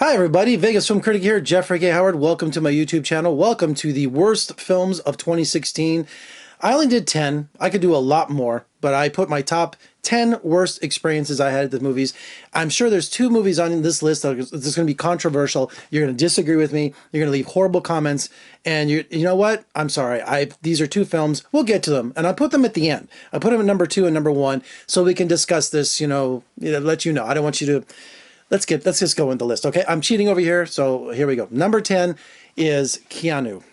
Hi everybody, Vegas Film Critic here, Jeffrey K. Howard. Welcome to my YouTube channel. Welcome to the worst films of 2016. I only did 10. I could do a lot more, but I put my top 10 worst experiences I had at the movies. I'm sure there's two movies on this list that's going to be controversial. You're going to disagree with me. You're going to leave horrible comments. And you know what? I'm sorry. These are two films. We'll get to them. And I put them at the end. I put them at number 2 and number 1 so we can discuss this, let you know. I don't want you to... Let's just go in the list, okay? I'm cheating over here, so here we go. Number 10 is Keanu,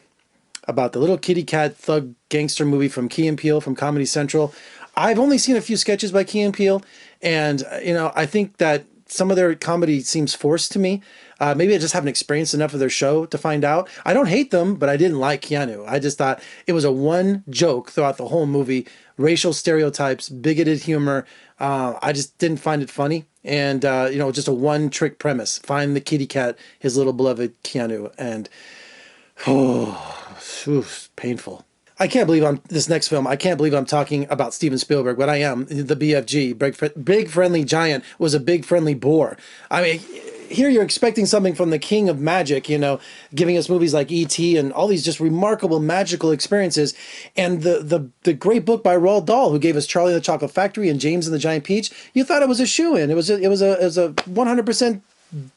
about the little kitty cat thug gangster movie from Key and Peele from Comedy Central. I've only seen a few sketches by Key and Peele, and I think that some of their comedy seems forced to me. Maybe I just haven't experienced enough of their show to find out. I don't hate them, but I didn't like Keanu. I just thought it was a one joke throughout the whole movie. Racial stereotypes, bigoted humor. I just didn't find it funny. And, just a one-trick premise. Find the kitty cat, his little beloved Keanu. And, painful. I can't believe this next film. I can't believe I'm talking about Steven Spielberg, but I am. The BFG, Big Friendly Giant, was a big friendly bore. I mean, here you're expecting something from the king of magic, giving us movies like E.T. and all these just remarkable magical experiences. And the great book by Roald Dahl, who gave us Charlie and the Chocolate Factory and James and the Giant Peach, you thought it was a shoo-in. It was a 100%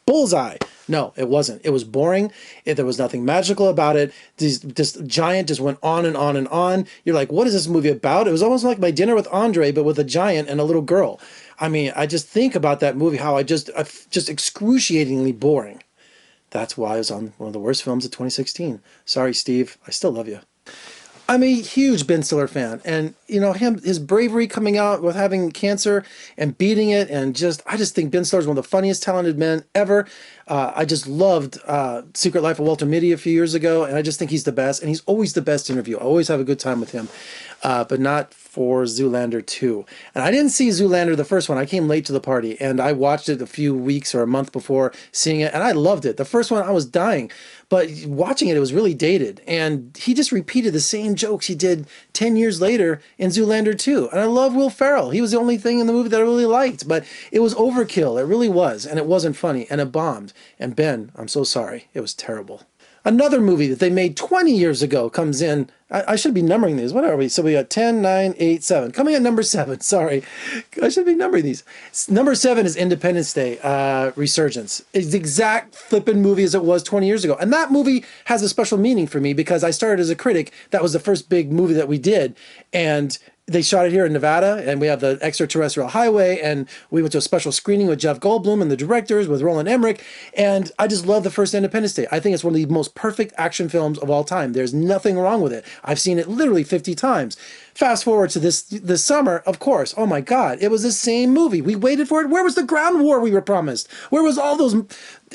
bullseye. No, it wasn't. It was boring. There was nothing magical about it. This giant just went on and on and on. You're like, what is this movie about? It was almost like My Dinner with Andre, but with a giant and a little girl. I mean, I just think about that movie, how just excruciatingly boring. That's why it was on one of the worst films of 2016. Sorry, Steve. I still love you. I'm a huge Ben Stiller fan, and his bravery coming out with having cancer and beating it, and I just think Ben Stiller's one of the funniest, talented men ever. I just loved Secret Life of Walter Mitty a few years ago, and I just think he's the best, and he's always the best interview. I always have a good time with him, but not for Zoolander 2. And I didn't see Zoolander, the first one. I came late to the party, and I watched it a few weeks or a month before seeing it, and I loved it. The first one, I was dying, but watching it, it was really dated, and he just repeated the same jokes he did 10 years later in Zoolander 2. And I love Will Ferrell. He was the only thing in the movie that I really liked, but it was overkill. It really was, and it wasn't funny, and it bombed. And Ben, I'm so sorry. It was terrible. Another movie that they made 20 years ago comes in. I should be numbering these. What are we? So we got 10, 9, 8, 7. Coming at number 7. Sorry. I should be numbering these. Number 7 is Independence Day, Resurgence. It's the exact flippin' movie as it was 20 years ago. And that movie has a special meaning for me because I started as a critic. That was the first big movie that we did. And they shot it here in Nevada, and we have the extraterrestrial highway, and we went to a special screening with Jeff Goldblum and the directors, with Roland Emmerich, and I just love the first Independence Day. I think it's one of the most perfect action films of all time. There's nothing wrong with it. I've seen it literally 50 times. Fast forward to this summer, of course, oh my God, it was the same movie. We waited for it. Where was the ground war we were promised? Where was all those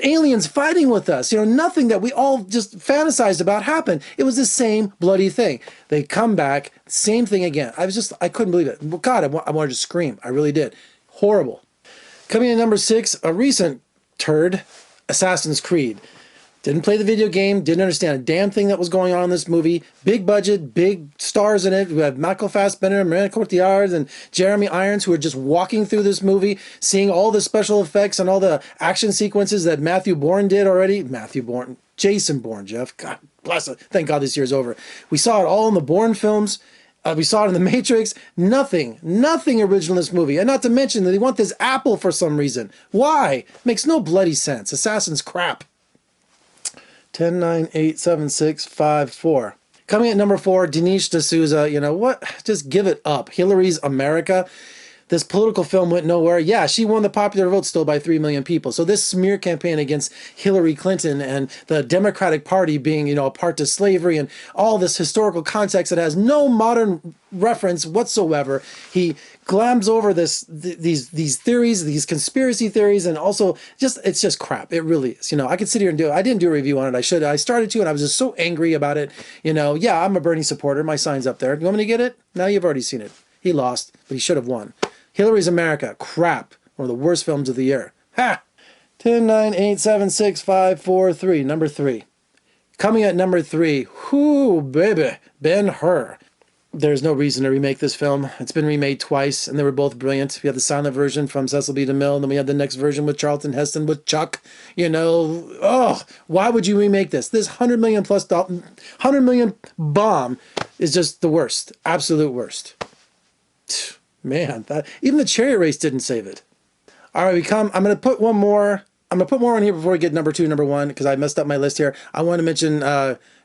aliens fighting with us? Nothing that we all just fantasized about happened. It was the same bloody thing. They come back, same thing again. I couldn't believe it. God, I wanted to scream. I really did. Horrible. Coming in number 6, a recent turd, Assassin's Creed. Didn't play the video game, didn't understand a damn thing that was going on in this movie. Big budget, big stars in it. We have Michael Fassbender, Marion Cotillard, and Jeremy Irons, who are just walking through this movie, seeing all the special effects and all the action sequences that Matthew Bourne did already. Jason Bourne, Jeff. God bless it. Thank God this year's over. We saw it all in the Bourne films. We saw it in The Matrix. Nothing original in this movie. And not to mention that they want this apple for some reason. Why? Makes no bloody sense. Assassin's crap. 10, 9, 8, 7, 6, 5, 4. Coming at number 4, Dinesh D'Souza. You know what? Just give it up. Hillary's America. This political film went nowhere. Yeah, she won the popular vote still by 3 million people. So this smear campaign against Hillary Clinton and the Democratic Party being, a part to slavery and all this historical context that has no modern reference whatsoever. He glams over these theories, these conspiracy theories, and also it's just crap. It really is. I could sit here and I didn't do a review on it. I started to, and I was just so angry about it. Yeah, I'm a Bernie supporter. My sign's up there. You want me to get it? Now you've already seen it. He lost, but he should have won. Hillary's America, crap. One of the worst films of the year. Ha! 10, 9, 8, 7, 6, 5, 4, 3. Number 3. Coming at number 3. Whoo, baby. Ben-Hur. There's no reason to remake this film. It's been remade twice, and they were both brilliant. We had the silent version from Cecil B. DeMille, and then we had the next version with Charlton Heston with Chuck. You know, oh, why would you remake this? This $100 million bomb is just the worst, absolute worst. Man, even the chariot race didn't save it. All right, I'm going to put one more. I'm going to put more on here before we get number 2, number 1, because I messed up my list here. I want to mention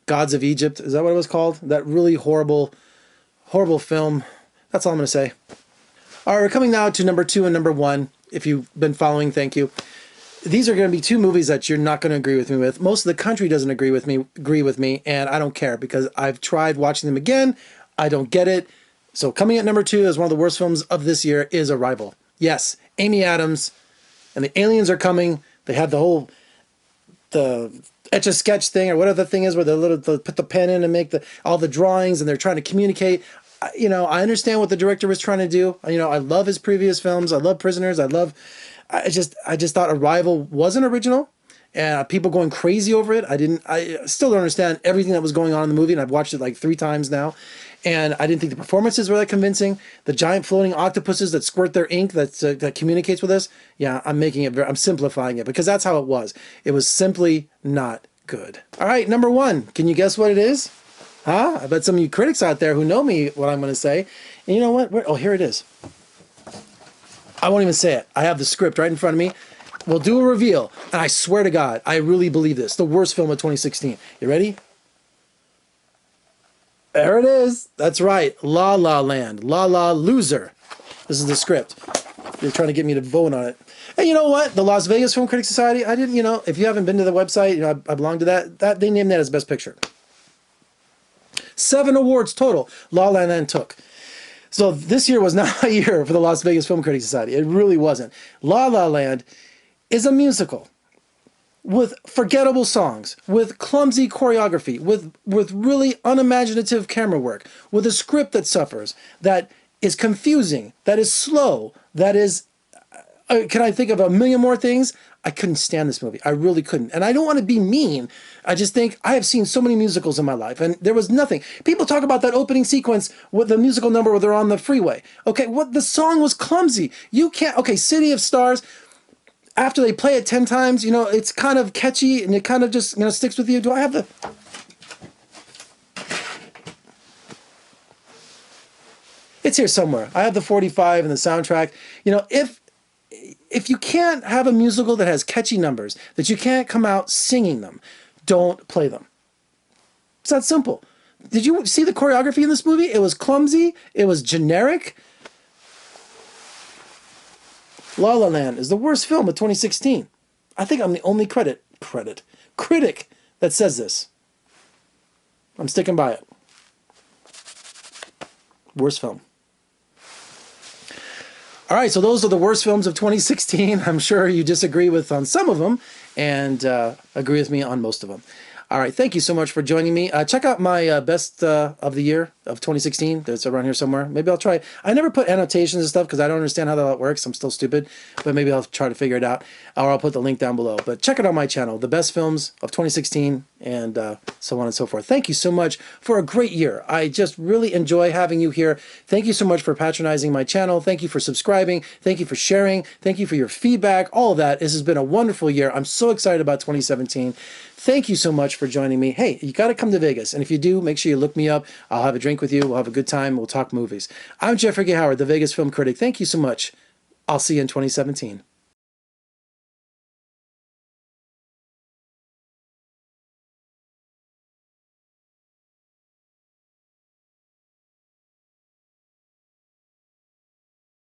Gods of Egypt. Is that what it was called? That really horrible film. That's all I'm going to say. All right, we're coming now to number 2 and number 1. If you've been following, thank you. These are going to be 2 movies that you're not going to agree with me with. Most of the country doesn't agree with me, and I don't care because I've tried watching them again. I don't get it. So coming at number 2 as one of the worst films of this year is Arrival. Yes, Amy Adams and the aliens are coming. They have the Etch-a-Sketch thing, or whatever the thing is, where they put the pen in and make all the drawings, and they're trying to communicate. You know, I understand what the director was trying to do. You know, I love his previous films. I love Prisoners. I just thought Arrival wasn't original, and people going crazy over it. I still don't understand everything that was going on in the movie, and I've watched it like 3 times now. And I didn't think the performances were that convincing. The giant floating octopuses that squirt their ink that communicates with us. Yeah, I'm simplifying it because that's how it was. It was simply not good. All right, number 1. Can you guess what it is? Huh? I bet some of you critics out there who know me what I'm going to say. And you know what? Oh, here it is. I won't even say it. I have the script right in front of me. We'll do a reveal. And I swear to God, I really believe this. The worst film of 2016. You ready? There it is. That's right. La La Land. La La Loser. This is the script. They're trying to get me to vote on it. And you know what? The Las Vegas Film Critic Society, if you haven't been to the website, I belong to that. They named that as Best Picture. 7 awards total La La Land took. So this year was not a year for the Las Vegas Film Critics Society. It really wasn't. La La Land is a musical with forgettable songs, with clumsy choreography, with really unimaginative camera work, with a script that suffers, that is confusing, that is slow, that is... can I think of a million more things? I couldn't stand this movie. I really couldn't. And I don't want to be mean. I just think I have seen so many musicals in my life, and there was nothing. People talk about that opening sequence with the musical number where they're on the freeway. Okay, the song was clumsy. You can't... Okay, City of Stars... After they play it 10 times, it's kind of catchy and it kind of just, sticks with you. Do I have the... It's here somewhere. I have the 45 and the soundtrack. If you can't have a musical that has catchy numbers, that you can't come out singing them, don't play them. It's that simple. Did you see the choreography in this movie? It was clumsy. It was generic. La La Land is the worst film of 2016. I think I'm the only critic that says this. I'm sticking by it. Worst film. All right, so those are the worst films of 2016. I'm sure you disagree on some of them and agree with me on most of them. All right, thank you so much for joining me. Check out my best of the year of 2016. That's around here somewhere. Maybe I'll try. I never put annotations and stuff because I don't understand how that works. I'm still stupid, but maybe I'll try to figure it out, or I'll put the link down below. But check it out on my channel, the best films of 2016, and so on and so forth. Thank you so much for a great year. I just really enjoy having you here. Thank you so much for patronizing my channel. Thank you for subscribing. Thank you for sharing. Thank you for your feedback. All of that. This has been a wonderful year. I'm so excited about 2017. Thank you so much for joining me. Hey, you got to come to Vegas. And if you do, make sure you look me up. I'll have a drink with you. We'll have a good time. We'll talk movies. I'm Jeffrey G. Howard, the Vegas Film Critic. Thank you so much. I'll see you in 2017.